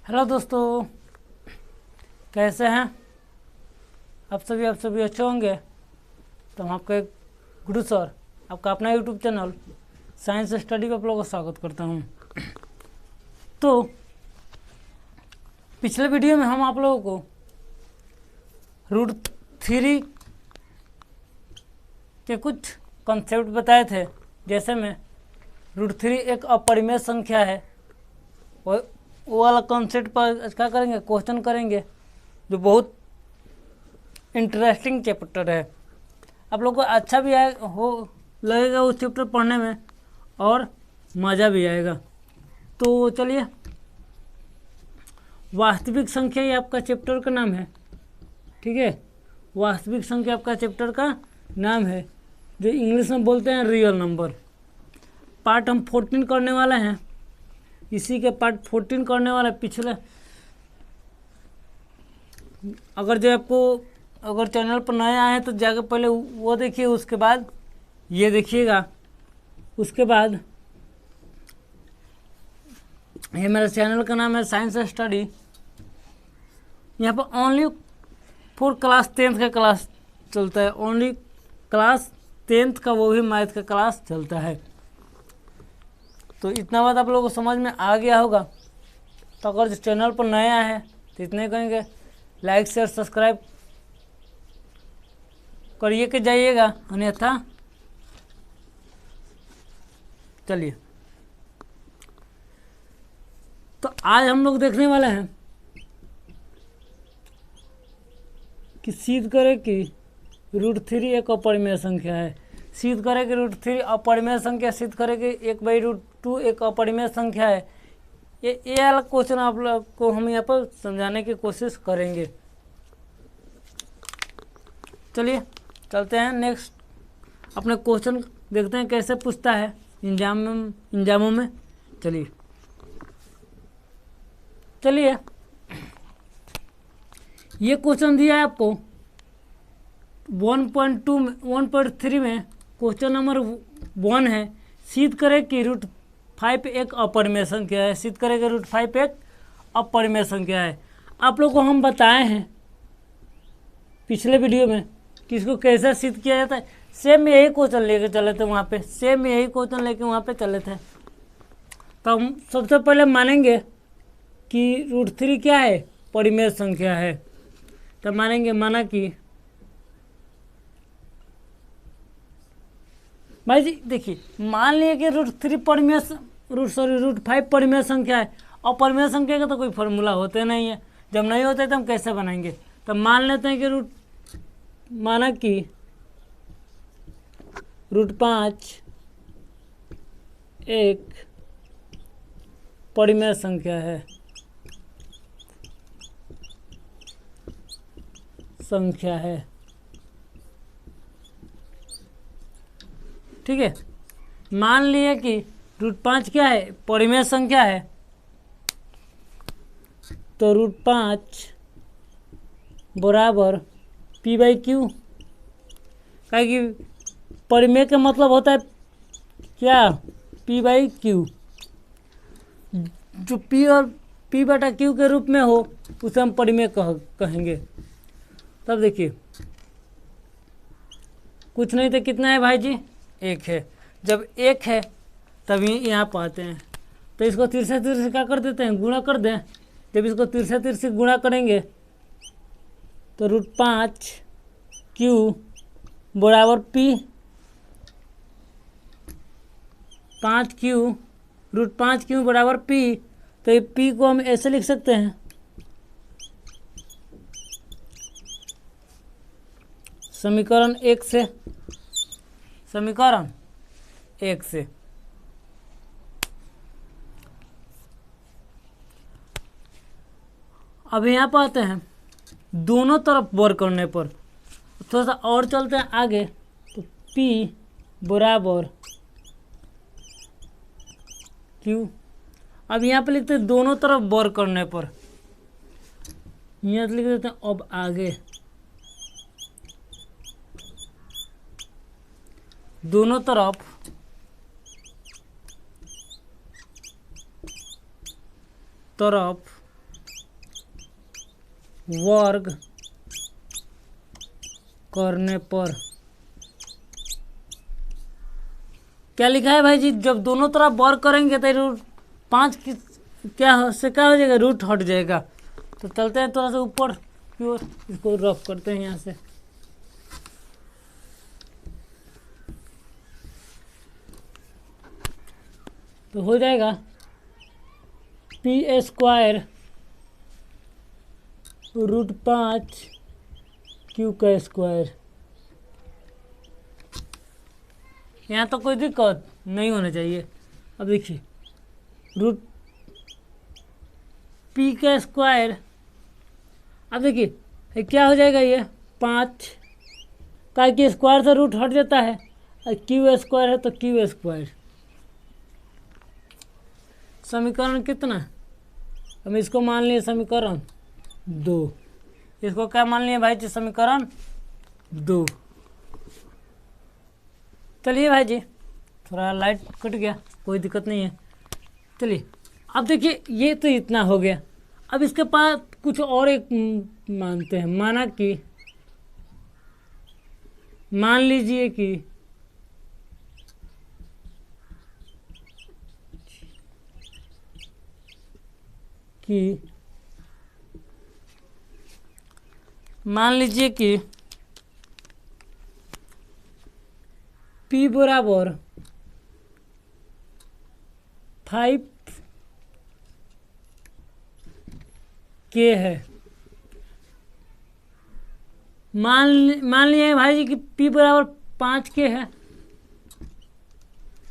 Hello दोस्तों, कैसे हैं आप सभी अच्छे होंगे। तो हम आपके गुरु सर, आपका अपना यूट्यूब चैनल साइंस स्टडी पे आप लोगों का स्वागत करता हूं। तो पिछले वीडियो में हम आप लोगों को रूट 3 के कुछ कॉन्सेप्ट बताए थे। जैसे में रूट 3 एक अपरिमेय संख्या है, वो वाला कॉन्सेप्ट पर क्या करेंगे, क्वेश्चन करेंगे, जो बहुत इंटरेस्टिंग चैप्टर है। आप लोग को अच्छा भी आए हो लगेगा उस चैप्टर पढ़ने में, और मज़ा भी आएगा। तो चलिए, वास्तविक संख्या ये आपका चैप्टर का नाम है, ठीक है। वास्तविक संख्या आपका चैप्टर का नाम है, जो इंग्लिश में बोलते हैं रियल नंबर। पार्ट हम 14 करने वाले हैं, इसी के पार्ट 14 करने वाले। पिछले अगर चैनल पर नए आए हैं तो जाकर पहले वो देखिए, उसके बाद ये देखिएगा। उसके बाद ये मेरे चैनल का नाम है साइंस स्टडी। यहाँ पर ओनली फॉर क्लास 10th का क्लास चलता है, ओनली क्लास 10th का, वो भी मैथ का क्लास चलता है। तो इतना बात आप लोगों को समझ में आ गया होगा। तो अगर चैनल पर नए आए हैं तो इतने कहेंगे, लाइक शेयर सब्सक्राइब करिए के जाइएगा, अन्यथा चलिए। तो आज हम लोग देखने वाले हैं कि सिद्ध करें कि रूट 3 एक अपरिमेय संख्या है। सिद्ध करें कि रूट 3 अपरिमेय संख्या, सिद्ध करें कि 1/√2 एक अपरिमेय संख्या है। ये वाला क्वेश्चन आप लोग को हम यहाँ पर समझाने की कोशिश करेंगे। चलिए चलते हैं नेक्स्ट, अपने क्वेश्चन देखते हैं कैसे पूछता है एग्जामों में। चलिए ये क्वेश्चन दिया है आपको 1.3 में। क्वेश्चन नंबर 1 है, सिद्ध करें कि रूट 5 एक अपरिमेय संख्या है। सिद्ध करें कि रूट 5 एक अपरिमेय संख्या है। आप लोग को हम बताए हैं पिछले वीडियो में कि इसको कैसे सिद्ध किया जाता है। सेम यही क्वेश्चन लेके चले थे वहाँ पे, सेम यही क्वेश्चन लेके वहाँ पे चले थे। तो हम सबसे पहले मानेंगे कि रूट 3 क्या है, परिमेय संख्या है। तो मानेंगे, माना कि भाई जी देखिए, मान लिए कि रूट 5 परिमेय संख्या है। और परिमेय संख्या का तो कोई फॉर्मूला होते नहीं है। जब नहीं होते तो हम कैसे बनाएंगे। तो मान लेते हैं कि माना कि रूट 5 एक परिमेय संख्या है, ठीक है। मान लिए कि रूट 5 क्या है, परिमेय संख्या है। तो रूट 5 बराबर P/Q, कि परिमेय का मतलब होता है क्या, P/Q। जो P और P/Q के रूप में हो उसे हम परिमेय कहेंगे। तब देखिए, कुछ नहीं तो कितना है भाई जी, 1 है। जब 1 है तभी यहाँ पर आते हैं। तो इसको 3 से क्या कर देते हैं, गुणा कर दें। जब इसको 3 से गुणा करेंगे तो रूट 5Q बराबर P, 5Q, रूट 5Q बराबर P। तो ये P को हम ऐसे लिख सकते हैं, समीकरण 1 से। अब यहाँ पर आते हैं, दोनों तरफ वर्ग करने पर थोड़ा सा और चलते हैं आगे। तो P बराबर Q। अब यहाँ पे लिखते हैं दोनों तरफ वर्ग करने पर, यहाँ लिख देते हैं। अब आगे दोनों तरफ वर्ग करने पर क्या लिखा है भाई जी, जब दोनों तरफ वर्ग करेंगे तो रूट 5 की क्या हो जाएगा, रूट हट जाएगा। तो चलते हैं थोड़ा सा ऊपर की ओर, इसको रफ करते हैं यहाँ से। तो हो जाएगा पी स्क्वायर रूट 5 क्यू का स्क्वायर। यहाँ तो कोई दिक्कत नहीं होना चाहिए। अब देखिए रूट पी का स्क्वायर, अब देखिए क्या हो जाएगा, ये 5 का कि स्क्वायर से रूट हट जाता है, और क्यू स्क्वायर है तो क्यू स्क्वायर। समीकरण कितना, हम इसको मान लिए समीकरण 2, इसको क्या मान लिए भाई जी, समीकरण 2। चलिए भाई जी, थोड़ा लाइट कट गया, कोई दिक्कत नहीं है। चलिए अब देखिए ये तो इतना हो गया। अब इसके पास कुछ और एक मानते हैं, मान लीजिए कि मान लीजिए कि P बराबर 5K है। मान लिया भाई जी कि P बराबर 5K है,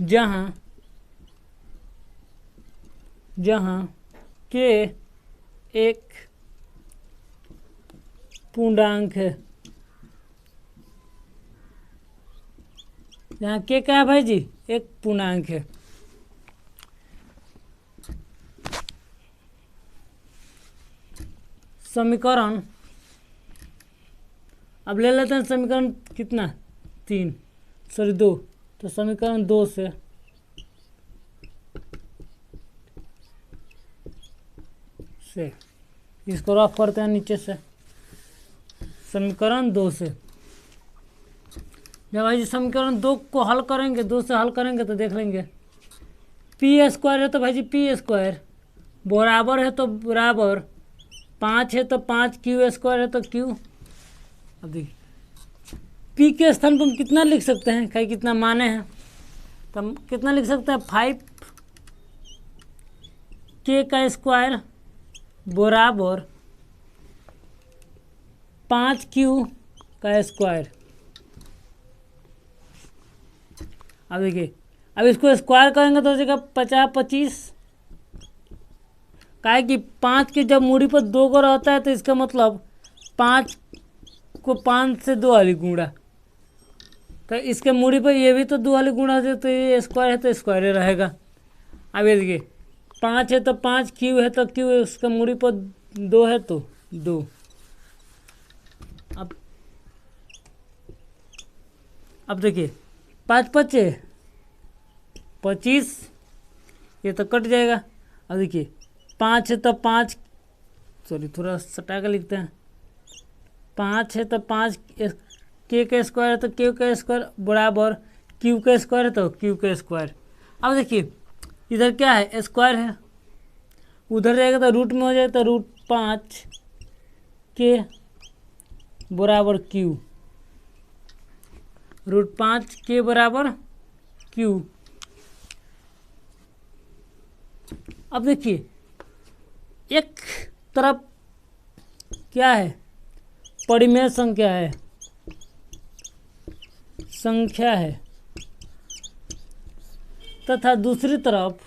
जहाँ K एक पूर्णांक है। यहाँ K क्या है भाई जी, एक पूर्णांक है। समीकरण अब ले लेते हैं, समीकरण कितना 2, तो समीकरण 2 से इसको रफ करते हैं नीचे से। समीकरण 2 से जब भाई जी समीकरण 2 को हल करेंगे, 2 से हल करेंगे तो देख लेंगे पी स्क्वायर है तो भाई जी पी स्क्वायर बराबर है तो बराबर 5 है तो 5, क्यू स्क्वायर है तो क्यू। अब देखिए पी के स्थान पर हम कितना लिख सकते हैं, कहीं कितना माने हैं तो हम कितना लिख सकते हैं, 5K का स्क्वायर बराबर 5Q का स्क्वायर। अब देखिए अब इसको स्क्वायर करेंगे तो हो जाएगा 50 25, का है कि 5 की जब मूड़ी पर 2 को रहता है तो इसका मतलब 5 को 5 से 2 वाली गुणा, तो इसके मूड़ी पर ये भी तो 2 वाली गुणा हो, तो ये स्क्वायर है तो स्क्वायर रहेगा। अब ये देखिए 5 है तो 5, क्यू है तो क्यू, इसका मूड़ी पर 2 है तो 2। अब देखिए 5 5 25, ये तो कट जाएगा। अब देखिए 5 है तो 5, सॉरी थोड़ा सटा कर लिखते हैं, 5 है तो 5, K का स्क्वायर है तो Q का स्क्वायर बराबर Q का स्क्वायर है तो Q का स्क्वायर। अब देखिए इधर क्या है, स्क्वायर है, उधर जाएगा तो रूट में हो जाएगा, तो रूट 5K बराबर Q, रूट 5K बराबर Q। अब देखिए एक तरफ क्या है, परिमेय संख्या है तथा दूसरी तरफ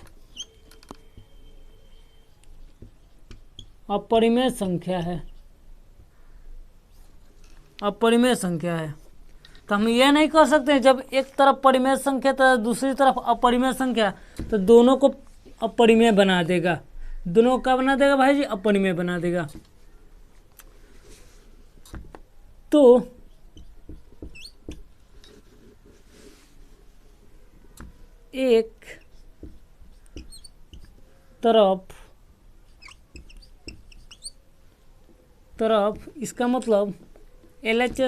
अपरिमेय संख्या है। तो हम ये नहीं कर सकते जब एक तरफ परिमेय संख्या तो दूसरी तरफ अपरिमेय संख्या, तो दोनों को अपरिमेय बना देगा। दोनों का बना देगा भाई जी, अपरिमेय बना देगा। तो एक तरफ तरफ, इसका मतलब एल एच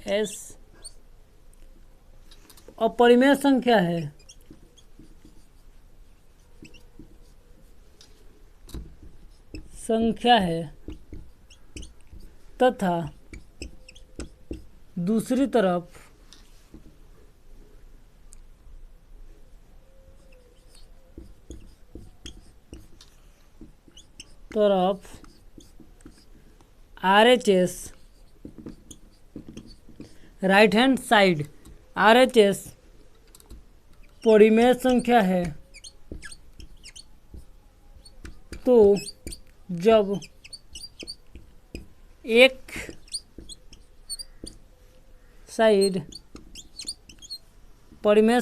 एस अपरिमेय संख्या है, तथा दूसरी तरफ RHS right hand side RHS परिमेय संख्या है, तो जब एक साइड परिमेय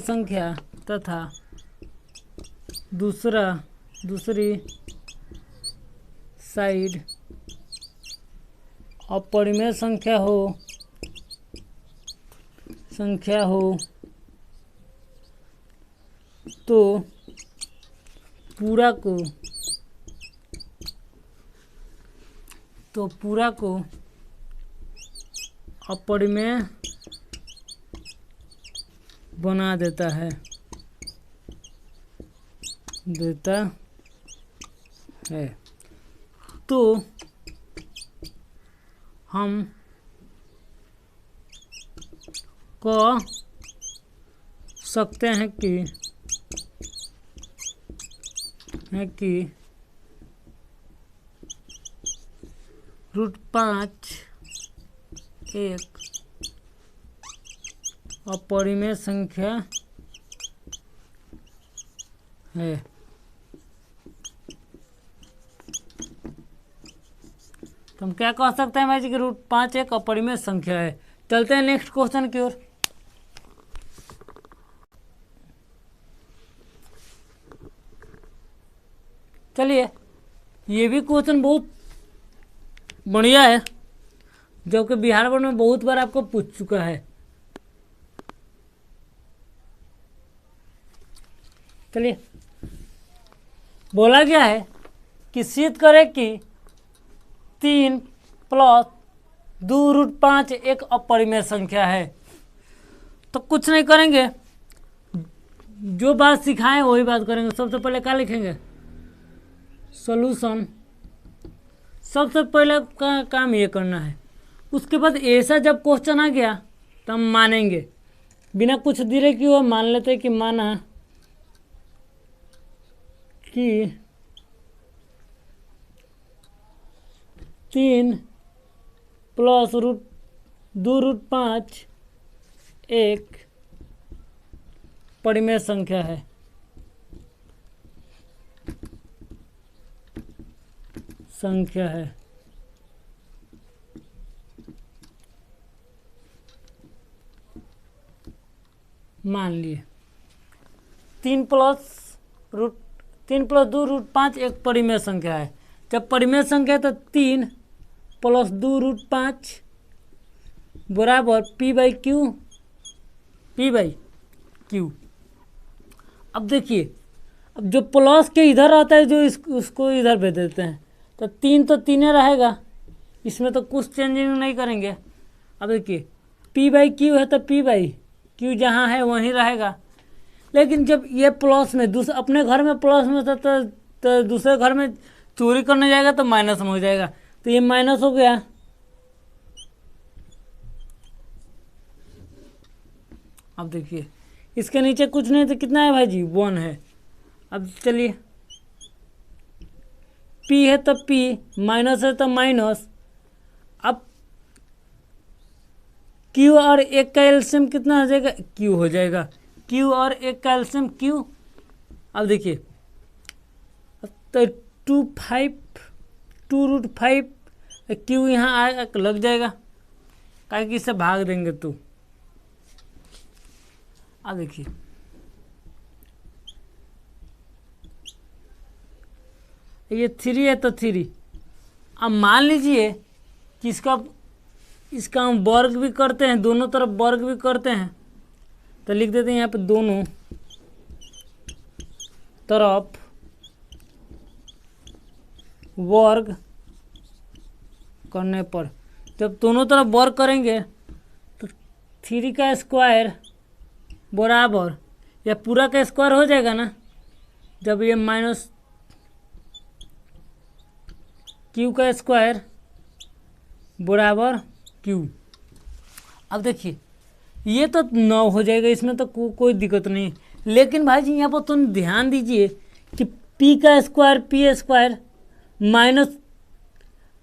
संख्या तथा दूसरी साइड अपरिमेय संख्या हो तो पूरा को अपरिमेय बना देता है तो हम कह सकते हैं कि √5 एक अपरिमेय संख्या है। तो हम क्या कह सकते हैं भाई जी कि √5 एक अपरिमेय संख्या है। चलते हैं नेक्स्ट क्वेश्चन की ओर। चलिए, ये भी क्वेश्चन बहुत बढ़िया है, जो कि बिहार बोर्ड में बहुत बार आपको पूछ चुका है। चलिए, बोला गया है कि सिद्ध करें कि 3 + 2√5 एक अपरिमेय संख्या है। तो कुछ नहीं करेंगे, जो बात सिखाएं वही बात करेंगे। सबसे पहले क्या लिखेंगे? सॉल्यूशन। सबसे पहले का काम ये करना है। उसके बाद ऐसा जब क्वेश्चन आ गया तो हम मानेंगे, बिना कुछ दिले कि वो मान लेते कि माना कि 3 + 2√5 एक परिमेय संख्या है। मान लिए 3 + 2√5 एक परिमेय संख्या है। जब परिमेय संख्या है तो 3 + 2√5 बराबर P/Q। अब देखिए, अब जो प्लस के इधर आता है, जो उसको इधर भेज देते हैं, तो 3 तो 3 रहेगा, इसमें तो कुछ चेंजिंग नहीं करेंगे। अब देखिए, P/Q है तो P/Q जहाँ है वहीं रहेगा। लेकिन जब ये प्लस में अपने घर में प्लस में था तो दूसरे घर में चोरी करने जाएगा तो माइनस में हो जाएगा, तो ये माइनस हो गया। अब देखिए, इसके नीचे कुछ नहीं तो कितना है भाई जी? 1 है। अब चलिए, P है तो P, माइनस है तो माइनस। अब Q और 1 का एलसीएम कितना हो जाएगा? Q हो जाएगा। Q और 1 का एलसीएम Q। अब देखिए, तो 2√5 Q यहाँ लग जाएगा, क्या कि इससे भाग देंगे तो। अब देखिए, ये 3 है तो 3। अब मान लीजिए कि इसका हम वर्ग भी करते हैं, दोनों तरफ वर्ग भी करते हैं, तो लिख देते हैं यहाँ पे दोनों तरफ वर्ग करने पर। जब दोनों तरफ वर्ग करेंगे तो 3 का स्क्वायर बराबर, या पूरा का स्क्वायर हो जाएगा ना, जब ये माइनस क्यू का स्क्वायर बराबर क्यू। अब देखिए ये तो 9 हो जाएगा, इसमें तो कोई दिक्कत नहीं। लेकिन भाई जी यहाँ पर तुम ध्यान दीजिए कि पी का स्क्वायर पी स्क्वायर माइनस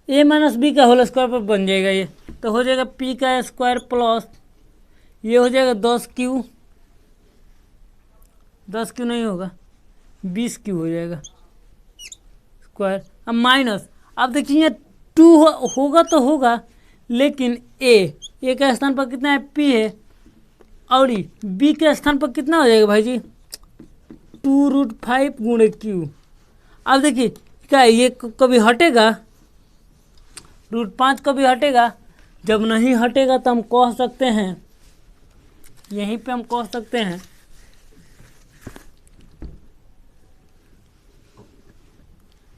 ए माइनस बी का होल स्क्वायर पर बन जाएगा। ये तो हो जाएगा पी का स्क्वायर प्लस ये हो जाएगा 10Q, 10Q नहीं होगा 20Q हो जाएगा स्क्वायर। अब माइनस, अब देखिए यहाँ 2 होगा तो होगा, लेकिन ए का स्थान पर कितना है, पी है, और बी के स्थान पर कितना हो जाएगा भाई जी, 2√5 गुणे क्यू। अब देखिए क्या ये कभी हटेगा, √5 कभी हटेगा? जब नहीं हटेगा तो हम कह सकते हैं, यहीं पे हम कह सकते हैं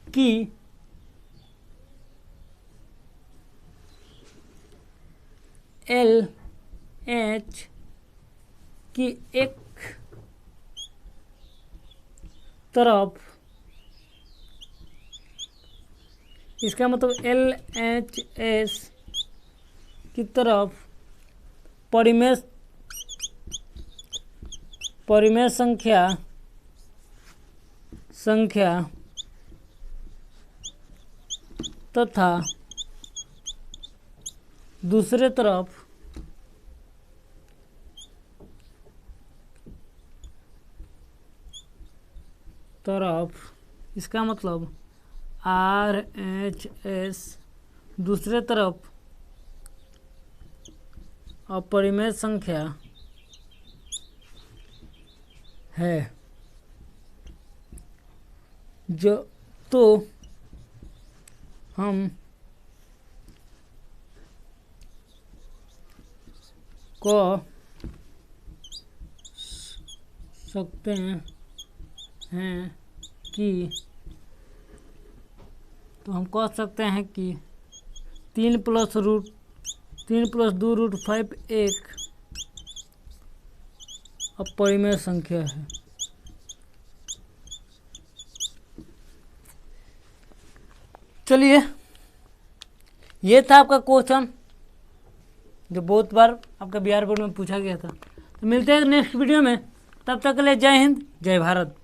कि LH की एक तरफ, इसका मतलब LHS की तरफ परिमेय संख्या तथा दूसरे तरफ इसका मतलब RHS दूसरे तरफ अपरिमेय संख्या है, जो तो हम कह सकते हैं कि 3 + 2√5 एक अपरिमेय संख्या है। चलिए ये था आपका क्वेश्चन जो बहुत बार आपका बिहार बोर्ड में पूछा गया था। तो मिलते हैं नेक्स्ट वीडियो में, तब तक के लिए जय हिंद जय भारत।